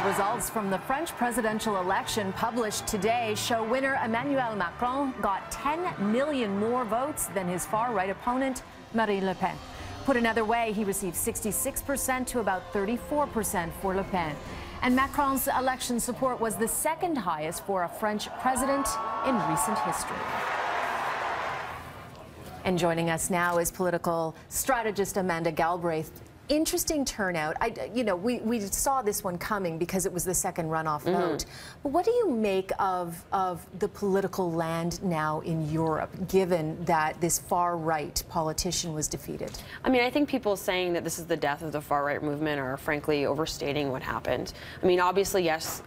Final results from the French presidential election published today show winner Emmanuel Macron got 10 million more votes than his far-right opponent, Marine Le Pen. Put another way, he received 66% to about 34% for Le Pen. And Macron's election support was the second highest for a French president in recent history. And joining us now is political strategist Amanda Galbraith. Interesting turnout. We saw this one coming because it was the second runoff vote. But what do you make of the political land now in Europe, given that this far-right politician was defeated? I mean, I think people saying that this is the death of the far-right movement are frankly overstating what happened. I mean, obviously, yes,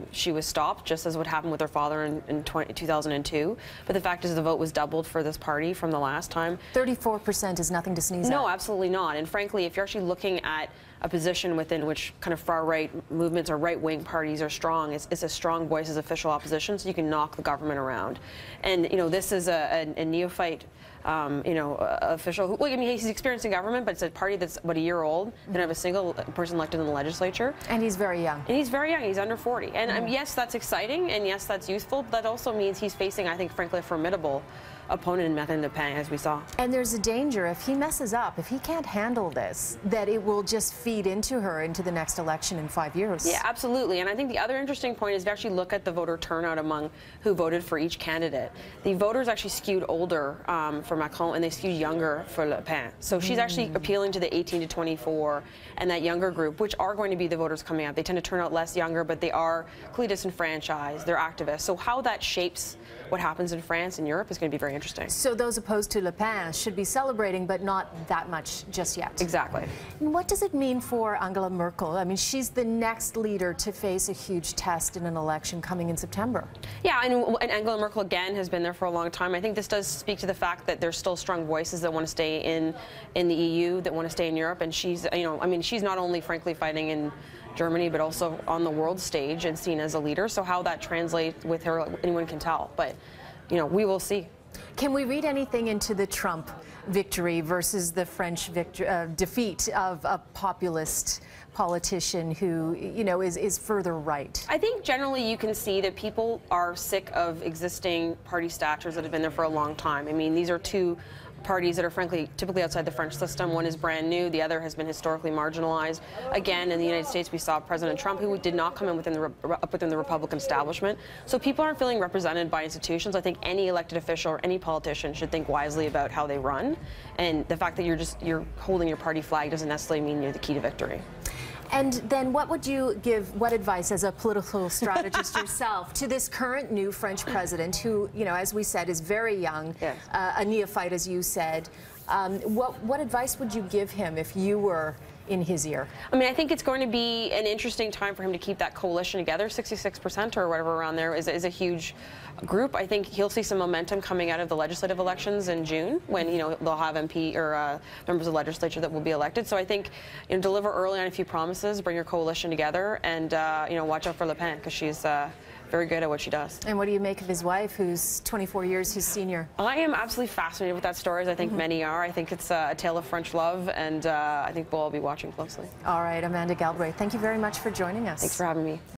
she was stopped, just as what happened with her father in 2002. But the fact is the vote was doubled for this party from the last time. 34% is nothing to sneeze at. No, absolutely not. And frankly, if you're actually looking at a position within which kind of far-right movements or right-wing parties are strong, it's a strong voice as official opposition, so you can knock the government around. And, this is a neophyte, official who, well, I mean, he's experiencing government, but it's a party that's about a year old. They don't have a single person elected in the legislature. And he's very young. And he's very young. He's under 40. And yes, that's exciting, and yes, that's youthful, but that also means he's facing, I think, frankly, a formidable opponent in Marine Le Pen, as we saw. And there's a danger, if he messes up, if he can't handle this, that it will just feed into her into the next election in 5 years. Yeah, absolutely. And I think the other interesting point is to actually look at the voter turnout among who voted for each candidate. The voters actually skewed older for Macron, and they skewed younger for Le Pen. So she's actually appealing to the 18 to 24 and that younger group, which are going to be the voters coming out. They tend to turn out less younger, but they are clearly disenfranchised. They're activists. So how that shapes what happens in France and Europe is going to be very interesting. So those opposed to Le Pen should be celebrating, but not that much just yet. Exactly. And what does it mean for Angela Merkel? I mean, she's the next leader to face a huge test in an election coming in September. Yeah, and Angela Merkel, again, has been there for a long time. I think this does speak to the fact that there's still strong voices that want to stay in the EU, that want to stay in Europe. And she's, I mean, she's not only, frankly, fighting in Germany, but also on the world stage and seen as a leader. So how that translates with her, anyone can tell. But, we will see. Can we read anything into the Trump victory versus the French defeat of a populist politician who, is further right? I think generally you can see that people are sick of existing party statures that have been there for a long time. I mean, these are two parties that are frankly typically outside the French system. One is brand new, the other has been historically marginalized. Again, in the United States, we saw President Trump, who did not come in within the Republican establishment. So people aren't feeling represented by institutions. I think any elected official or any politician should think wisely about how they run. And the fact that you're holding your party flag doesn't necessarily mean you're the key to victory. And then what would you give, what advice as a political strategist yourself to this current new French president who, as we said, is very young, yes, a neophyte, as you said. What advice would you give him if you were in his ear? I mean, I think it's going to be an interesting time for him to keep that coalition together. 66% or whatever around there is a huge group. I think he'll see some momentum coming out of the legislative elections in June when, they'll have MP or members of the legislature that will be elected. So I think, deliver early on a few promises, bring your coalition together, and, watch out for Le Pen because she's very good at what she does. And what do you make of his wife, who's 24 years his senior? I am absolutely fascinated with that story, as I think many are. I think it's a tale of French love, and I think we'll all be watching closely. All right, Amanda Galbraith, thank you very much for joining us. Thanks for having me.